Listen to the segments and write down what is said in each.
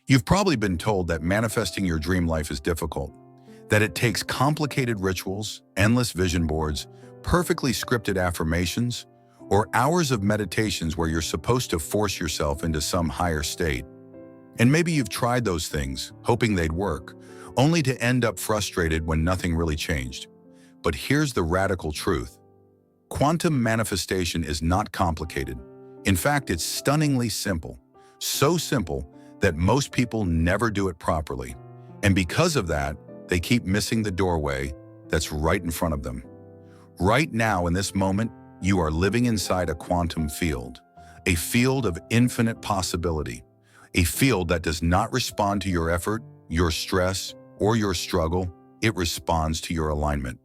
You've probably been told that manifesting your dream life is difficult, that it takes complicated rituals, endless vision boards, perfectly scripted affirmations, or hours of meditations where you're supposed to force yourself into some higher state. And maybe you've tried those things, hoping they'd work, only to end up frustrated when nothing really changed. But here's the radical truth. Quantum manifestation is not complicated. In fact, it's stunningly simple. So simple that most people never do it properly. And because of that, they keep missing the doorway that's right in front of them. Right now, in this moment, you are living inside a quantum field, a field of infinite possibility, a field that does not respond to your effort, your stress, or your struggle. It responds to your alignment.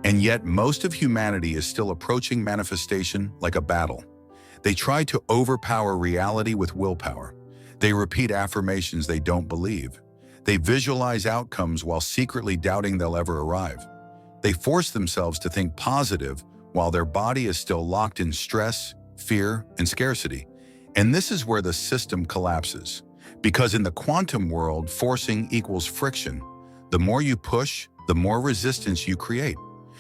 And yet, most of humanity is still approaching manifestation like a battle. They try to overpower reality with willpower. They repeat affirmations they don't believe. They visualize outcomes while secretly doubting they'll ever arrive. They force themselves to think positive while their body is still locked in stress, fear, and scarcity. And this is where the system collapses. Because in the quantum world, forcing equals friction. The more you push, the more resistance you create.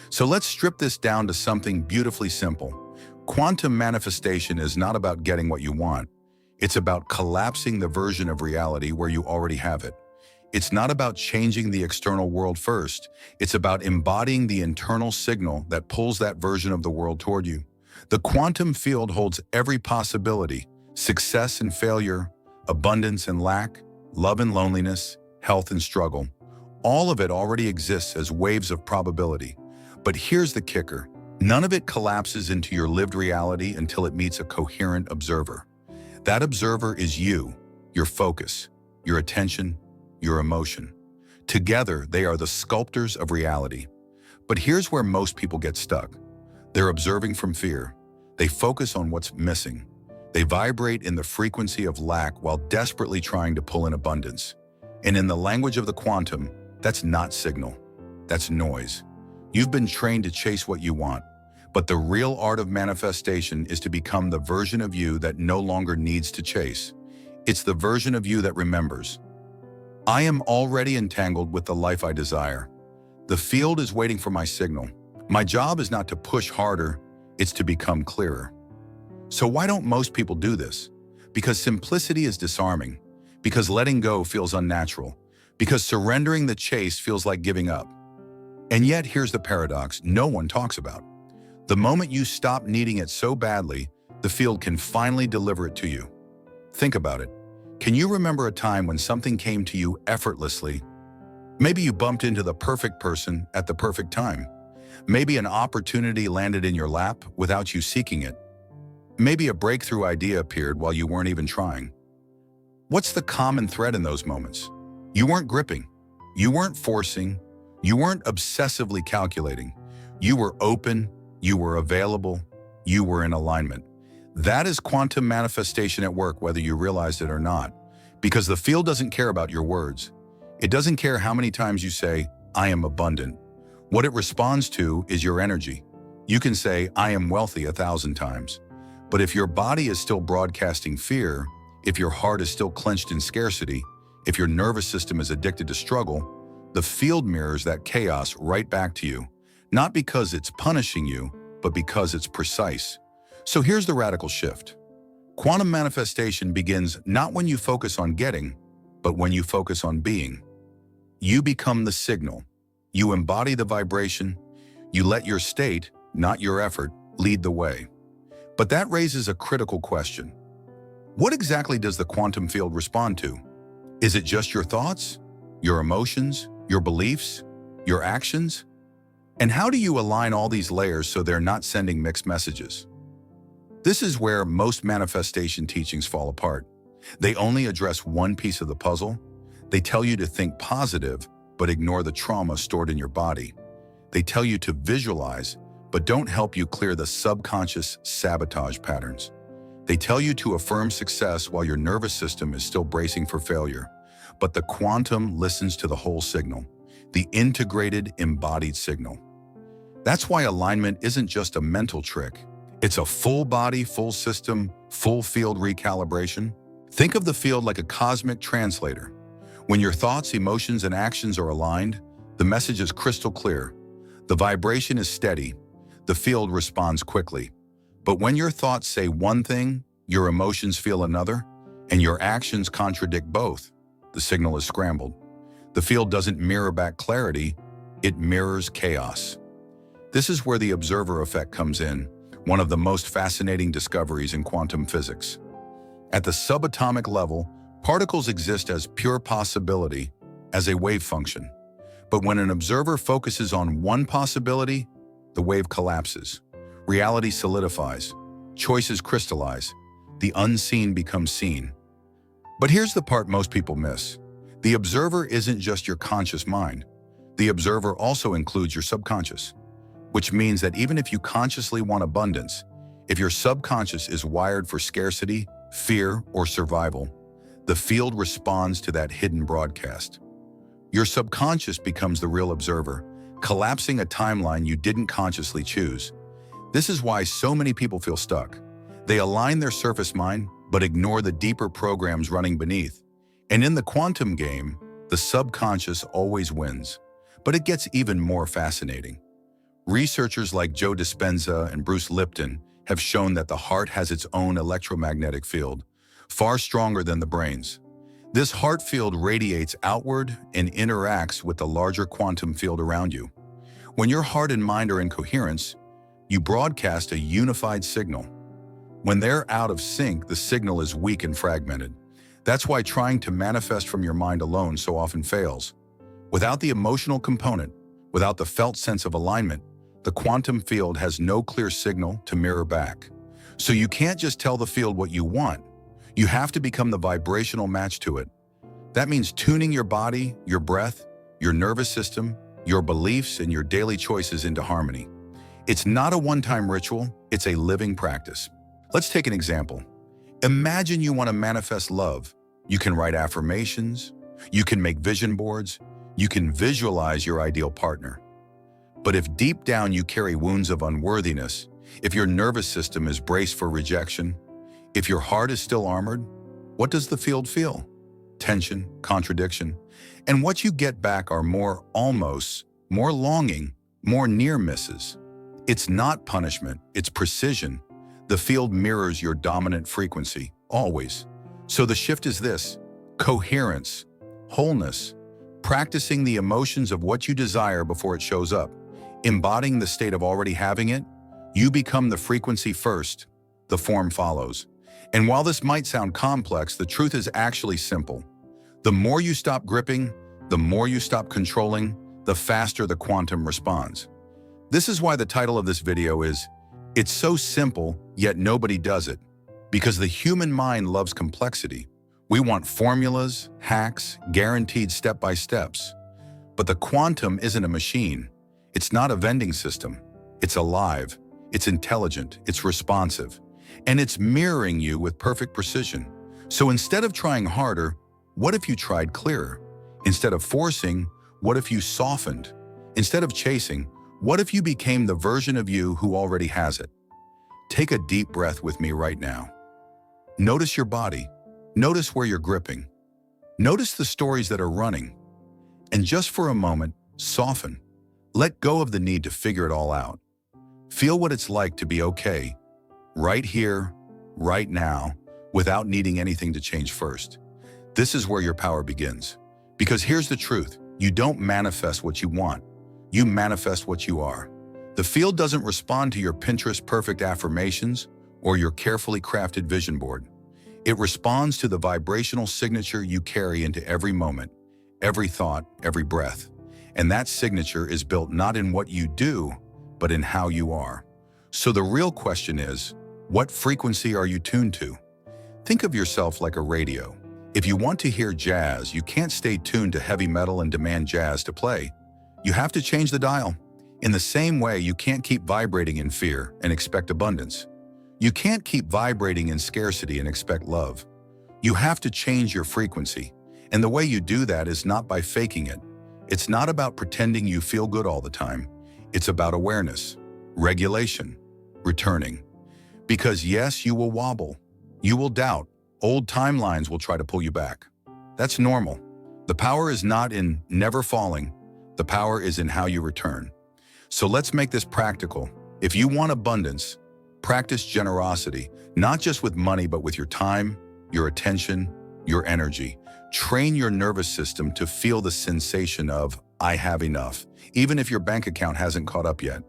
So let's strip this down to something beautifully simple. Quantum manifestation is not about getting what you want. It's about collapsing the version of reality where you already have it. It's not about changing the external world first. It's about embodying the internal signal that pulls that version of the world toward you. The quantum field holds every possibility: success and failure, abundance and lack, love and loneliness, health and struggle. All of it already exists as waves of probability. But here's the kicker. None of it collapses into your lived reality until it meets a coherent observer. That observer is you, your focus, your attention, your emotion. Together, they are the sculptors of reality. But here's where most people get stuck. They're observing from fear. They focus on what's missing. They vibrate in the frequency of lack while desperately trying to pull in abundance. And in the language of the quantum, that's not signal. That's noise. You've been trained to chase what you want. But the real art of manifestation is to become the version of you that no longer needs to chase. It's the version of you that remembers. I am already entangled with the life I desire. The field is waiting for my signal. My job is not to push harder, it's to become clearer. So why don't most people do this? Because simplicity is disarming. Because letting go feels unnatural. Because surrendering the chase feels like giving up. And yet here's the paradox no one talks about. The moment you stop needing it so badly, the field can finally deliver it to you. Think about it. Can you remember a time when something came to you effortlessly? Maybe you bumped into the perfect person at the perfect time. Maybe an opportunity landed in your lap without you seeking it. Maybe a breakthrough idea appeared while you weren't even trying. What's the common thread in those moments? You weren't gripping. You weren't forcing. You weren't obsessively calculating. You were open. You were available. You were in alignment. That is quantum manifestation at work, whether you realize it or not. Because the field doesn't care about your words. It doesn't care how many times you say, I am abundant. What it responds to is your energy. You can say, I am wealthy 1,000 times. But if your body is still broadcasting fear, if your heart is still clenched in scarcity, if your nervous system is addicted to struggle, the field mirrors that chaos right back to you. Not because it's punishing you, but because it's precise. So here's the radical shift. Quantum manifestation begins not when you focus on getting, but when you focus on being. You become the signal. You embody the vibration. You let your state, not your effort, lead the way. But that raises a critical question. What exactly does the quantum field respond to? Is it just your thoughts, your emotions, your beliefs, your actions? And how do you align all these layers so they're not sending mixed messages? This is where most manifestation teachings fall apart. They only address one piece of the puzzle. They tell you to think positive, but ignore the trauma stored in your body. They tell you to visualize, but don't help you clear the subconscious sabotage patterns. They tell you to affirm success while your nervous system is still bracing for failure. But the quantum listens to the whole signal, the integrated, embodied signal. That's why alignment isn't just a mental trick. It's a full body, full system, full field recalibration. Think of the field like a cosmic translator. When your thoughts, emotions, and actions are aligned, the message is crystal clear. The vibration is steady. The field responds quickly. But when your thoughts say one thing, your emotions feel another, and your actions contradict both, the signal is scrambled. The field doesn't mirror back clarity, it mirrors chaos. This is where the observer effect comes in, one of the most fascinating discoveries in quantum physics. At the subatomic level, particles exist as pure possibility, as a wave function. But when an observer focuses on one possibility, the wave collapses. Reality solidifies. Choices crystallize. The unseen becomes seen. But here's the part most people miss. The observer isn't just your conscious mind. The observer also includes your subconscious, which means that even if you consciously want abundance, if your subconscious is wired for scarcity, fear, or survival, the field responds to that hidden broadcast. Your subconscious becomes the real observer, collapsing a timeline you didn't consciously choose. This is why so many people feel stuck. They align their surface mind, but ignore the deeper programs running beneath. And in the quantum game, the subconscious always wins. But it gets even more fascinating. Researchers like Joe Dispenza and Bruce Lipton have shown that the heart has its own electromagnetic field, far stronger than the brain's. This heart field radiates outward and interacts with the larger quantum field around you. When your heart and mind are in coherence, you broadcast a unified signal. When they're out of sync, the signal is weak and fragmented. That's why trying to manifest from your mind alone so often fails. Without the emotional component, without the felt sense of alignment, the quantum field has no clear signal to mirror back. So you can't just tell the field what you want. You have to become the vibrational match to it. That means tuning your body, your breath, your nervous system, your beliefs, and your daily choices into harmony. It's not a one-time ritual, it's a living practice. Let's take an example. Imagine you want to manifest love. You can write affirmations, you can make vision boards, you can visualize your ideal partner. But if deep down you carry wounds of unworthiness, if your nervous system is braced for rejection, if your heart is still armored, what does the field feel? Tension, contradiction. And what you get back are more almosts, more longing, more near misses. It's not punishment, it's precision. The field mirrors your dominant frequency, always. So the shift is this: coherence, wholeness, practicing the emotions of what you desire before it shows up, embodying the state of already having it. You become the frequency first, the form follows. And while this might sound complex, the truth is actually simple. The more you stop gripping, the more you stop controlling, the faster the quantum responds. This is why the title of this video is, "It's so simple, yet nobody does it." Because the human mind loves complexity. We want formulas, hacks, guaranteed step-by-steps. But the quantum isn't a machine. It's not a vending system. It's alive, it's intelligent, it's responsive, and it's mirroring you with perfect precision. So instead of trying harder, what if you tried clearer? Instead of forcing, what if you softened? Instead of chasing, what if you became the version of you who already has it? Take a deep breath with me right now. Notice your body. Notice where you're gripping. Notice the stories that are running. And just for a moment, soften. Let go of the need to figure it all out. Feel what it's like to be okay, right here, right now, without needing anything to change first. This is where your power begins. Because here's the truth: you don't manifest what you want. You manifest what you are. The field doesn't respond to your Pinterest perfect affirmations or your carefully crafted vision board. It responds to the vibrational signature you carry into every moment, every thought, every breath. And that signature is built not in what you do, but in how you are. So the real question is, what frequency are you tuned to? Think of yourself like a radio. If you want to hear jazz, you can't stay tuned to heavy metal and demand jazz to play. You have to change the dial. In the same way, you can't keep vibrating in fear and expect abundance. You can't keep vibrating in scarcity and expect love. You have to change your frequency. And the way you do that is not by faking it. It's not about pretending you feel good all the time. It's about awareness, regulation, returning. Because yes, you will wobble, you will doubt, Old timelines will try to pull you back. That's normal. The power is not in never falling. The power is in how you return. So let's make this practical. If you want abundance, practice generosity, not just with money, but with your time, your attention, your energy. Train your nervous system to feel the sensation of, I have enough, even if your bank account hasn't caught up yet.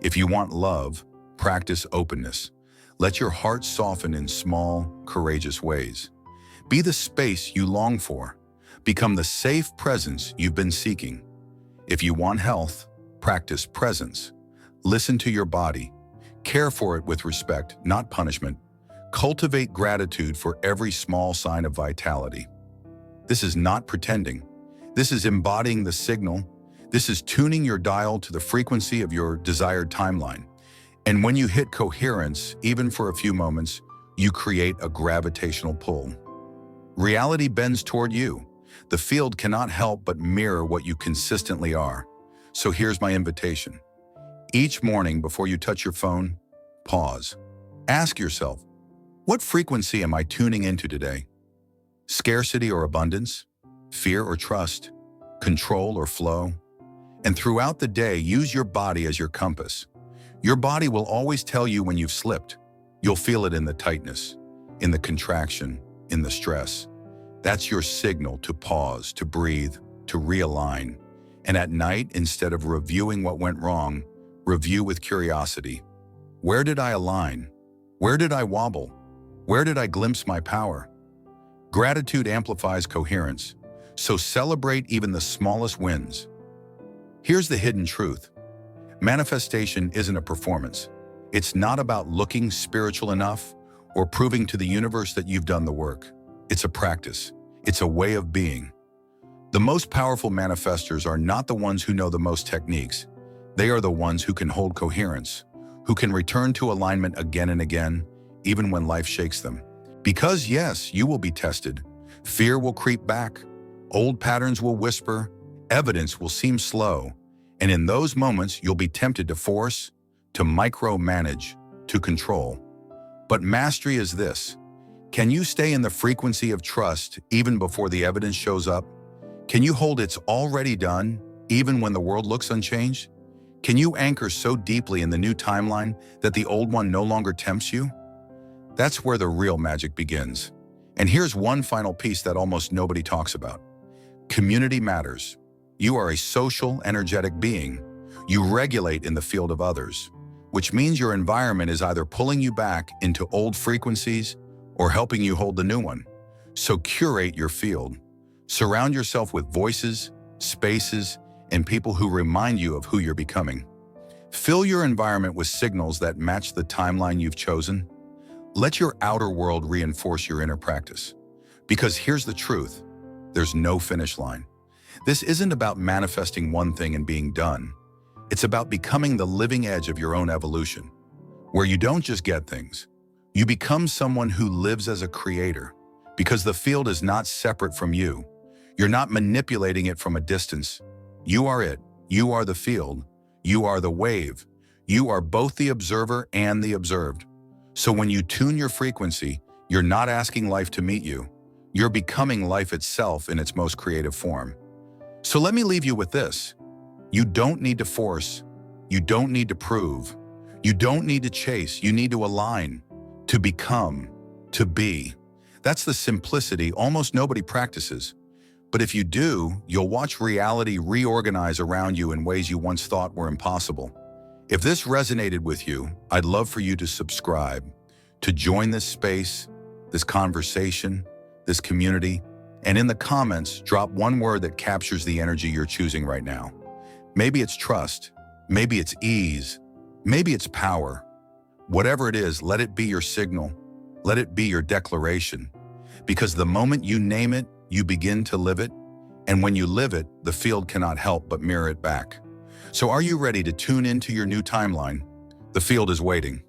If you want love, practice openness. Let your heart soften in small, courageous ways. Be the space you long for. Become the safe presence you've been seeking. If you want health, practice presence. Listen to your body. Care for it with respect, not punishment. Cultivate gratitude for every small sign of vitality. This is not pretending. This is embodying the signal. This is tuning your dial to the frequency of your desired timeline. And when you hit coherence, even for a few moments, you create a gravitational pull. Reality bends toward you. The field cannot help but mirror what you consistently are. So here's my invitation. Each morning before you touch your phone, pause. Ask yourself, what frequency am I tuning into today? Scarcity or abundance? Fear or trust? Control or flow? And throughout the day, use your body as your compass. Your body will always tell you when you've slipped. You'll feel it in the tightness, in the contraction, in the stress. That's your signal to pause, to breathe, to realign. And at night, instead of reviewing what went wrong, review with curiosity. Where did I align? Where did I wobble? Where did I glimpse my power? Gratitude amplifies coherence, so celebrate even the smallest wins. Here's the hidden truth. Manifestation isn't a performance. It's not about looking spiritual enough or proving to the universe that you've done the work. It's a practice. It's a way of being. The most powerful manifestors are not the ones who know the most techniques. They are the ones who can hold coherence, who can return to alignment again and again, even when life shakes them. Because yes, you will be tested. Fear will creep back. Old patterns will whisper. Evidence will seem slow. And in those moments, you'll be tempted to force, to micromanage, to control. But mastery is this. Can you stay in the frequency of trust even before the evidence shows up? Can you hold it's already done even when the world looks unchanged? Can you anchor so deeply in the new timeline that the old one no longer tempts you? That's where the real magic begins. And here's one final piece that almost nobody talks about. Community matters. You are a social, energetic being. You regulate in the field of others, which means your environment is either pulling you back into old frequencies or helping you hold the new one. So curate your field. Surround yourself with voices, spaces, and people who remind you of who you're becoming. Fill your environment with signals that match the timeline you've chosen. Let your outer world reinforce your inner practice. Because here's the truth, there's no finish line. This isn't about manifesting one thing and being done. It's about becoming the living edge of your own evolution, where you don't just get things. You become someone who lives as a creator, because the field is not separate from you. You're not manipulating it from a distance. You are it. You are the field. You are the wave. You are both the observer and the observed. So when you tune your frequency, you're not asking life to meet you. You're becoming life itself in its most creative form. So let me leave you with this. You don't need to force. You don't need to prove. You don't need to chase. You need to align, to become, to be. That's the simplicity almost nobody practices. But if you do, you'll watch reality reorganize around you in ways you once thought were impossible. If this resonated with you, I'd love for you to subscribe, to join this space, this conversation, this community, and in the comments, drop one word that captures the energy you're choosing right now. Maybe it's trust, maybe it's ease, maybe it's power. Whatever it is, let it be your signal, let it be your declaration. Because the moment you name it, you begin to live it, and when you live it, the field cannot help but mirror it back. So are you ready to tune into your new timeline? The field is waiting.